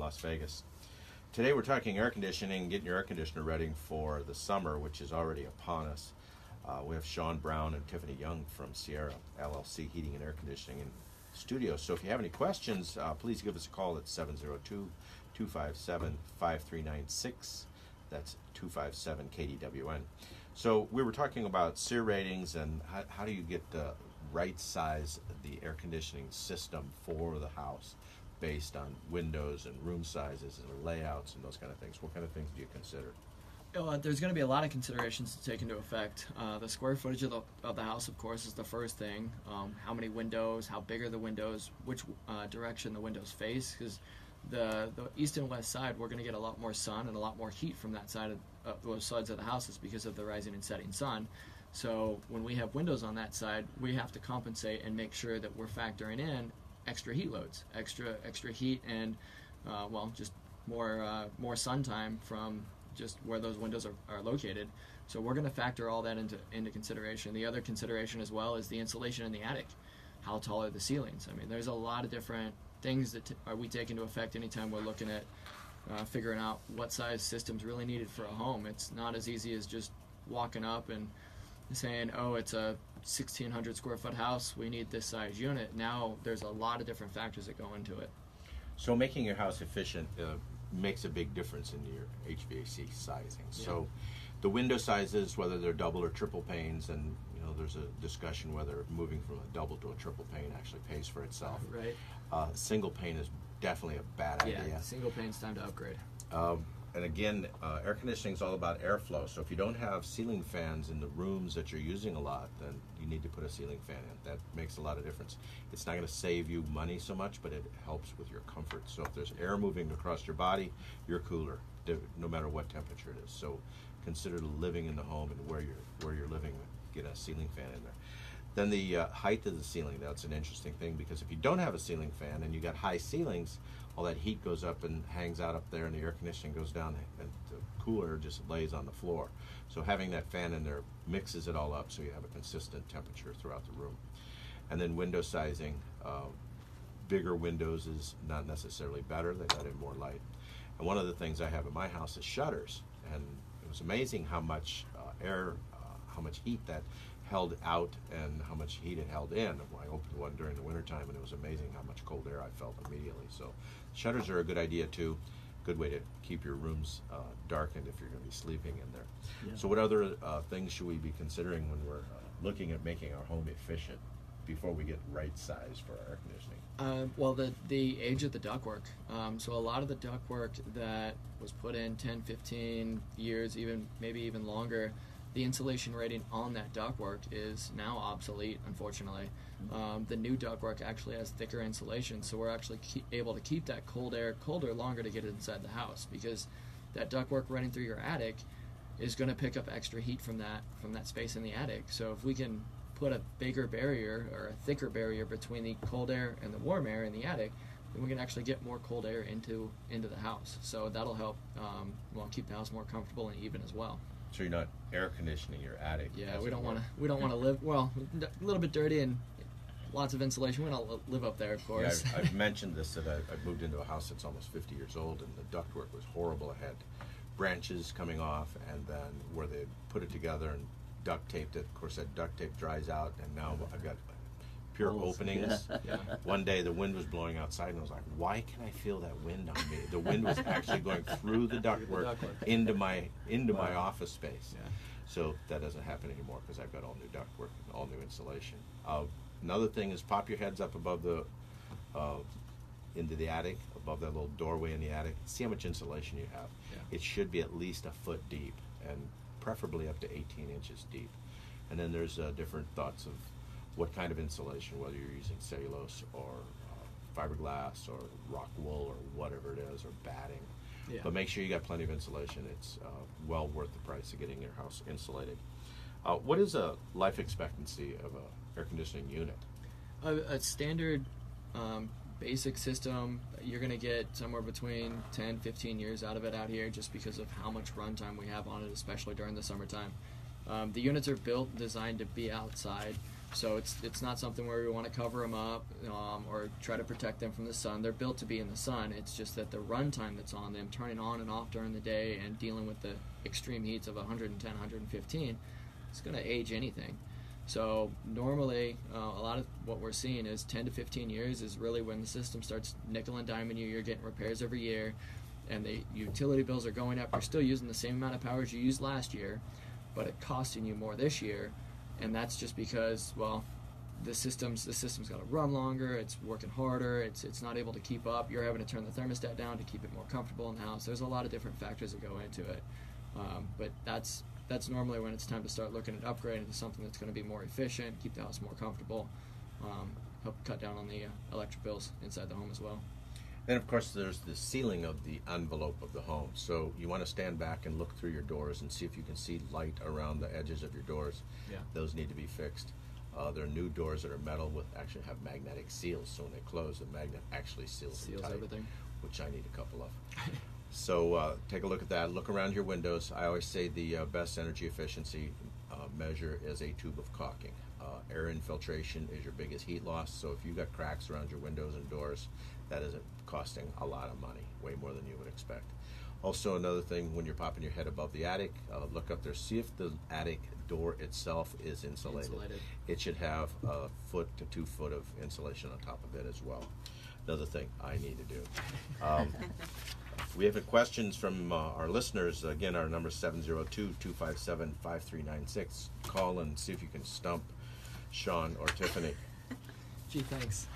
Las Vegas. Today we're talking air conditioning, getting your air conditioner ready for the summer, which is already upon us. We have Shawn Brown and Tiffany Young from Sierra LLC Heating and Air Conditioning in studio. So if you have any questions, please give us a call at 702-257-5396. That's 257-KDWN. So we were talking about SEER ratings and how do you get the right size the air conditioning system for the house based on windows and room sizes and layouts and those kind of things. What kind of things do you consider? There's going to be a lot of considerations to take into effect. The square footage of the house, of course, is the first thing. How many windows, how big are the windows, which direction the windows face, because the east and west side, we're going to get a lot more sun and a lot more heat from that side of those sides of the houses because of the rising and setting sun. So when we have windows on that side, we have to compensate and make sure that we're factoring in extra heat loads, extra heat, and just more sun time from just where those windows are located. So we're going to factor all that into consideration. The other consideration as well is the insulation in the attic. How tall are the ceilings? I mean, there's a lot of different things that we take into effect anytime we're looking at figuring out what size system's really needed for a home. It's not as easy as just walking up and saying, oh, it's a 1,600 square foot house, we need this size unit. Now there's a lot of different factors that go into it. So making your house efficient makes a big difference in your HVAC sizing. Yeah. So the window sizes, whether they're double or triple panes, and there's a discussion whether moving from a double to a triple pane actually pays for itself. Right. Single pane is definitely a bad idea. Yeah, single pane's time to upgrade. And again, air conditioning is all about airflow. So if you don't have ceiling fans in the rooms that you're using a lot, then you need to put a ceiling fan in. That makes a lot of difference. It's not going to save you money so much, but it helps with your comfort. So if there's air moving across your body, you're cooler, no matter what temperature it is. So consider living in the home and where you're living, get a ceiling fan in there. Then the height of the ceiling, that's an interesting thing, because if you don't have a ceiling fan and you got high ceilings, all that heat goes up and hangs out up there, and the air conditioning goes down, and the cooler just lays on the floor. So having that fan in there mixes it all up so you have a consistent temperature throughout the room. And then window sizing, bigger windows is not necessarily better. They let in more light. And one of the things I have in my house is shutters, and it was amazing how much how much heat that held out and how much heat it held in. I opened one during the wintertime, and it was amazing how much cold air I felt immediately. So shutters are a good idea too. Good way to keep your rooms darkened if you're going to be sleeping in there. Yeah. So what other things should we be considering when we're looking at making our home efficient before we get right size for our air conditioning? Well, the age of the ductwork. So a lot of the ductwork that was put in 10, 15 years, maybe even longer, the insulation rating on that ductwork is now obsolete, unfortunately. The new ductwork actually has thicker insulation, so we're actually able to keep that cold air colder longer to get it inside the house, because that ductwork running through your attic is going to pick up extra heat from that space in the attic. So if we can put a bigger barrier or a thicker barrier between the cold air and the warm air in the attic, then we can actually get more cold air into the house. So that'll help keep the house more comfortable and even as well. So you're not air conditioning your attic. Yeah, we don't want to live a little bit dirty and lots of insulation. We don't live up there, of course. Yeah, I've mentioned this, that I've moved into a house that's almost 50 years old, and the ductwork was horrible. It had branches coming off, and then where they put it together and duct taped it. Of course, that duct tape dries out, and now I've got pure openings. Yeah. One day the wind was blowing outside, and I was like, why can I feel that wind on me? The wind was actually going through the ductwork into my office space. Yeah. So that doesn't happen anymore because I've got all new ductwork and all new insulation. Another thing is pop your heads up above into the attic, above that little doorway in the attic. See how much insulation you have. Yeah. It should be at least a foot deep, and preferably up to 18 inches deep. And then there's different thoughts of what kind of insulation, whether you're using cellulose or fiberglass or rock wool or whatever it is, or batting. Yeah. But make sure you got plenty of insulation. It's well worth the price of getting your house insulated. What is a life expectancy of an air conditioning unit? A standard basic system, you're going to get somewhere between 10, 15 years out of it out here, just because of how much runtime we have on it, especially during the summertime. The units are built, designed to be outside. So it's not something where we want to cover them up or try to protect them from the sun. They're built to be in the sun. It's just that the run time that's on them, turning on and off during the day and dealing with the extreme heats of 110, 115, it's going to age anything. So normally, a lot of what we're seeing is 10 to 15 years is really when the system starts nickel and diming you. You're getting repairs every year, and the utility bills are going up. You're still using the same amount of power as you used last year, but it's costing you more this year. And that's just because, well, the system's got to run longer. It's working harder. It's not able to keep up. You're having to turn the thermostat down to keep it more comfortable in the house. There's a lot of different factors that go into it. But that's normally when it's time to start looking at upgrading to something that's going to be more efficient, keep the house more comfortable, help cut down on the electric bills inside the home as well. Then, of course, there's the sealing of the envelope of the home. So you want to stand back and look through your doors and see if you can see light around the edges of your doors. Yeah. Those need to be fixed. There are new doors that are metal with actually have magnetic seals. So when they close, the magnet actually seals them tight, everything, which I need a couple of. So take a look at that. Look around your windows. I always say the best energy efficiency measure is a tube of caulking. Air infiltration is your biggest heat loss. So if you've got cracks around your windows and doors, that is costing a lot of money, way more than you would expect. Also, another thing, when you're popping your head above the attic, look up there, see if the attic door itself is insulated. It should have a foot to 2 foot of insulation on top of it as well. Another thing I need to do. We have questions from our listeners. Again, our number is 702-257-5396. Call and see if you can stump Shawn or Tiffany. Gee, thanks.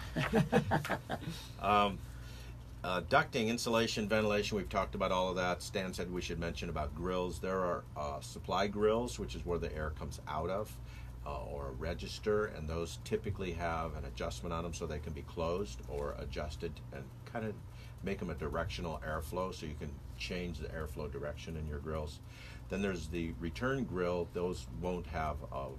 Ducting, insulation, ventilation, we've talked about all of that. Stan said we should mention about grills. There are supply grills, which is where the air comes out of, or a register, and those typically have an adjustment on them so they can be closed or adjusted and kind of make them a directional airflow so you can change the airflow direction in your grills. Then there's the return grill. Those won't have a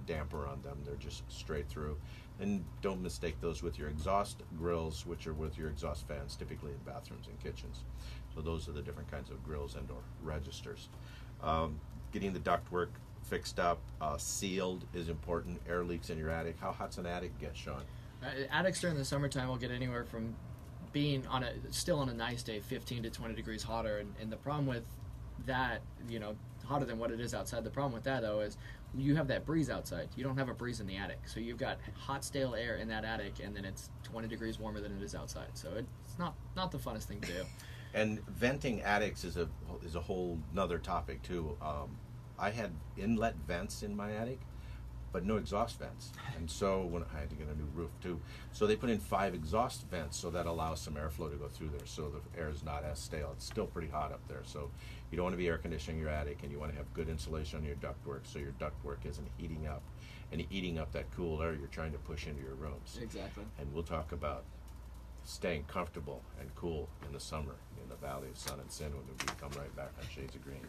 damper on them. They're just straight through. And don't mistake those with your exhaust grills, which are with your exhaust fans, typically in bathrooms and kitchens. So those are the different kinds of grills and or registers. Getting the ductwork fixed up, sealed is important. Air leaks in your attic. How hot's an attic get, Shawn? Attics during the summertime will get anywhere from being still on a nice day, 15 to 20 degrees hotter. And the problem with that, hotter than what it is outside. The problem with that, though, is you have that breeze outside. You don't have a breeze in the attic. So you've got hot, stale air in that attic, and then it's 20 degrees warmer than it is outside. So it's not the funnest thing to do. And venting attics is a whole nother topic, too. I had inlet vents in my attic, but no exhaust vents. And so when I had to get a new roof, too. So they put in 5 exhaust vents, so that allows some airflow to go through there, so the air is not as stale. It's still pretty hot up there. So you don't want to be air conditioning your attic, and you want to have good insulation on your ductwork so your ductwork isn't heating up and eating up that cool air you're trying to push into your rooms. Exactly. And we'll talk about staying comfortable and cool in the summer in the Valley of Sun and Sin when we come right back on Shades of Green.